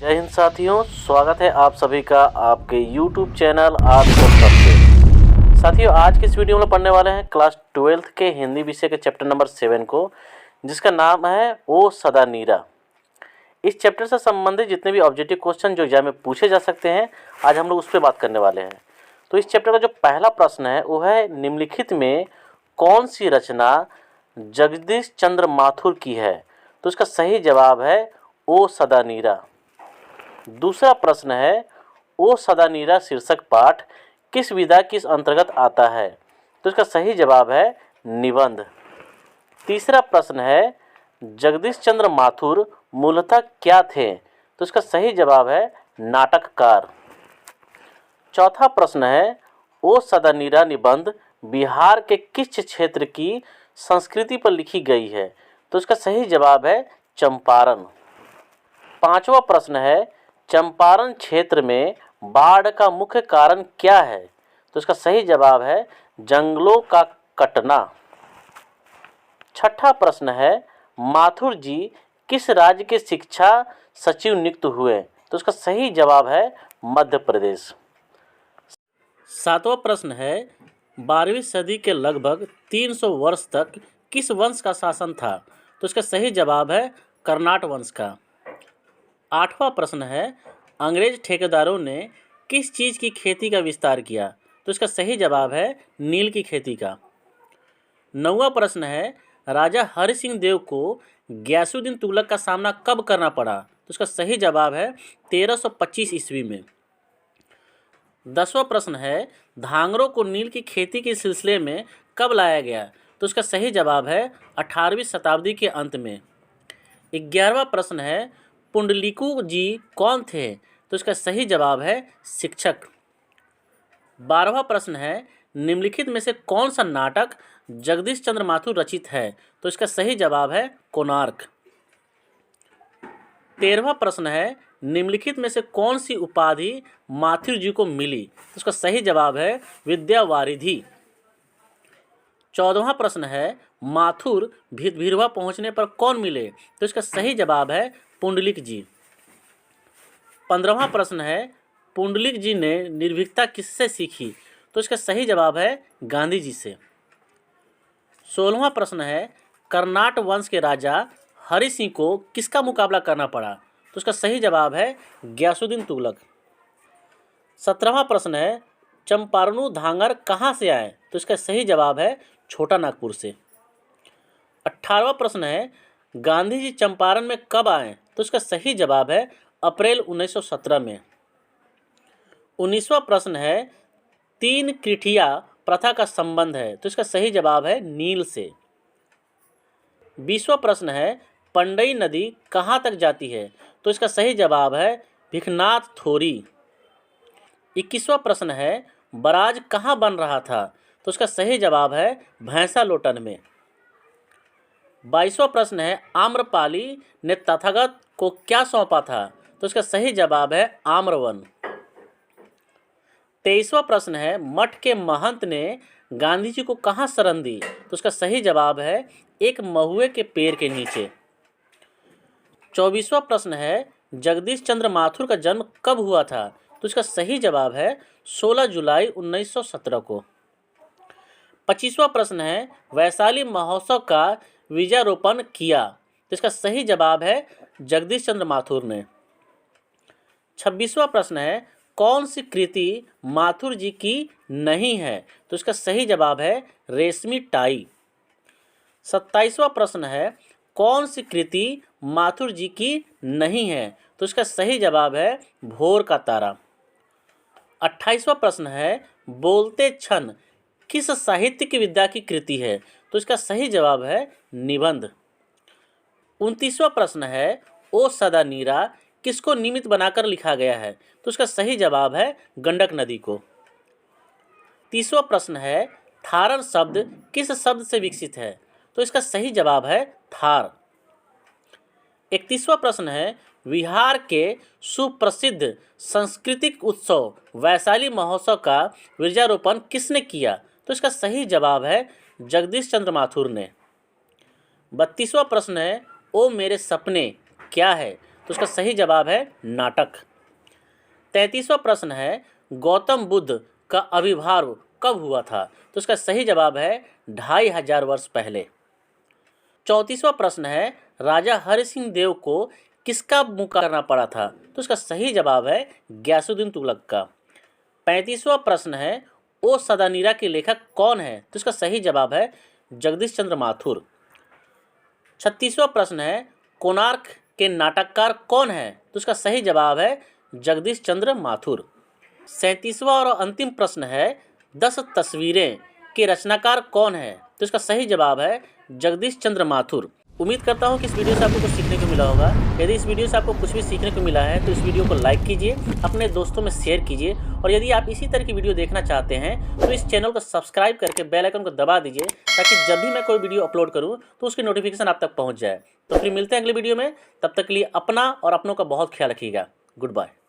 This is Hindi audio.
जय हिंद साथियों, स्वागत है आप सभी का आपके YouTube चैनल आज सब पे। साथियों, आज की इस वीडियो में पढ़ने वाले हैं क्लास 12th के हिंदी विषय के चैप्टर नंबर 7 को, जिसका नाम है ओ सदा नीरा। इस चैप्टर से संबंधित जितने भी ऑब्जेक्टिव क्वेश्चन जो एग्जाम में पूछे जा सकते हैं, आज हम लोग उस पर बात करने वाले हैं। तो इस चैप्टर का जो पहला प्रश्न है वो है, निम्नलिखित में कौन सी रचना जगदीश चंद्र माथुर की है? तो इसका सही जवाब है ओ सदा नीरा। दूसरा प्रश्न है, ओ सदा नीरा शीर्षक पाठ किस विधा के अंतर्गत आता है? तो इसका सही जवाब है निबंध। तीसरा प्रश्न है, जगदीश चंद्र माथुर मूलतः क्या थे? तो इसका सही जवाब है नाटककार। चौथा प्रश्न है, ओ सदा नीरा निबंध बिहार के किस क्षेत्र की संस्कृति पर लिखी गई है? तो इसका सही जवाब है चंपारण। पांचवा प्रश्न है, चंपारण क्षेत्र में बाढ़ का मुख्य कारण क्या है? तो इसका सही जवाब है जंगलों का कटना। छठा प्रश्न है, माथुर जी किस राज्य के शिक्षा सचिव नियुक्त हुए? तो इसका सही जवाब है मध्य प्रदेश। सातवां प्रश्न है, 12वीं सदी के लगभग 300 वर्ष तक किस वंश का शासन था? तो इसका सही जवाब है कर्नाट वंश का। आठवां प्रश्न है, अंग्रेज ठेकेदारों ने किस चीज़ की खेती का विस्तार किया? तो इसका सही जवाब है नील की खेती का। नौवां प्रश्न है, राजा हरि सिंह देव को गयासुद्दीन तुगलक का सामना कब करना पड़ा? तो इसका सही जवाब है 1325 ईस्वी में। 10वां प्रश्न है, धांगरों को नील की खेती के सिलसिले में कब लाया गया? तो इसका सही जवाब है 18वीं शताब्दी के अंत में। 11वां प्रश्न है, पुंडलिकू जी कौन थे? तो इसका सही जवाब है शिक्षक। 12वां प्रश्न है, निम्नलिखित में से कौन सा नाटक जगदीश चंद्र माथुर रचित है? तो इसका सही जवाब है कोणार्क। 13वां प्रश्न है, निम्नलिखित में से कौन सी उपाधि माथुर जी को मिली? तो इसका सही जवाब है विद्यावारिधि। 14वां प्रश्न है, माथुर भीरवा पहुंचने पर कौन मिले? तो इसका सही जवाब है पुंडलिक जी। 15वां प्रश्न है, पुंडलिक जी ने निर्भीकता किससे सीखी? तो इसका सही जवाब है गांधी जी से। 16वां प्रश्न है, कर्नाट वंश के राजा हरि सिंह को किसका मुकाबला करना पड़ा? तो इसका सही जवाब है गयासुद्दीन तुगलक। 17वां प्रश्न है, चंपारणु धांगर कहाँ से आए? तो इसका सही जवाब है छोटा नागपुर से। 18वां प्रश्न है, गांधी जी चंपारण में कब आए? तो इसका सही जवाब है अप्रैल 1917 में। 19वां प्रश्न है, तीन कृठिया प्रथा का संबंध है? तो इसका सही जवाब है नील से। 20वां प्रश्न है, पंडई नदी कहाँ तक जाती है? तो इसका सही जवाब है भिखनाथ थोरी। 21वां प्रश्न है, बराज कहाँ बन रहा था? तो इसका सही जवाब है भैंसा लोटन में। 22वां प्रश्न है, आम्रपाली ने तथागत को क्या सौंपा था? तो इसका सही जवाब है आम्रवन। 23वां प्रश्न है, मठ के महंत ने गांधी जी को कहाँ शरण दी? तो इसका सही जवाब है एक महुए के पेड़ के नीचे। 24वां प्रश्न है, जगदीश चंद्र माथुर का जन्म कब हुआ था? तो इसका सही जवाब है 16 जुलाई 1917 को। 25वां प्रश्न है, वैशाली महोत्सव का बीजारोपण किया? तो इसका सही जवाब है जगदीश चंद्र माथुर ने। 26वां प्रश्न है, कौन सी कृति माथुर जी की नहीं है? तो इसका सही जवाब है रेशमी टाई। 27वां प्रश्न है, कौन सी कृति माथुर जी की नहीं है? तो इसका सही जवाब है भोर का तारा। 28वां प्रश्न है, बोलते क्षण किस साहित्यिक विद्या की कृति है? तो इसका सही जवाब है निबंध। 29वां प्रश्न है, ओ सदा नीरा किसको निमित्त बनाकर लिखा गया है? तो इसका सही जवाब है गंडक नदी को। 30वां प्रश्न है, थारण शब्द किस शब्द से विकसित है? तो इसका सही जवाब है थार। 31वां प्रश्न है, बिहार के सुप्रसिद्ध सांस्कृतिक उत्सव वैशाली महोत्सव का बीजारोपण किसने किया? तो इसका सही जवाब है जगदीश चंद्र माथुर ने। 32वां प्रश्न है, ओ मेरे सपने क्या है? तो उसका सही जवाब है नाटक। 33वां प्रश्न है गौतम बुद्ध का आविर्भाव कब हुआ था? तो उसका सही जवाब है 2500 वर्ष पहले। 34वां प्रश्न है राजा हरि सिंह देव को किसका मुकाबला करना पड़ा था? तो उसका सही जवाब है गयासुद्दीन तुगलक का। 35वां प्रश्न है ओ सदानीरा के लेखक कौन है? तो इसका सही जवाब है जगदीश चंद्र माथुर। 36वां प्रश्न है कोणार्क के नाटककार कौन है? तो इसका सही जवाब है जगदीश चंद्र माथुर। 37वां और अंतिम प्रश्न है 10 तस्वीरें के रचनाकार कौन है? तो इसका सही जवाब है जगदीश चंद्र माथुर। उम्मीद करता हूँ कि इस वीडियो से आपको कुछ सीखने को मिला होगा। यदि इस वीडियो से आपको कुछ भी सीखने को मिला है तो इस वीडियो को लाइक कीजिए, अपने दोस्तों में शेयर कीजिए और यदि आप इसी तरह की वीडियो देखना चाहते हैं तो इस चैनल को सब्सक्राइब करके बेल आइकन को दबा दीजिए ताकि जब भी मैं कोई वीडियो अपलोड करूँ तो उसकी नोटिफिकेशन आप तक पहुँच जाए। तो फिर मिलते हैं अगले वीडियो में, तब तक के लिए अपना और अपनों का बहुत ख्याल रखिएगा। Good bye.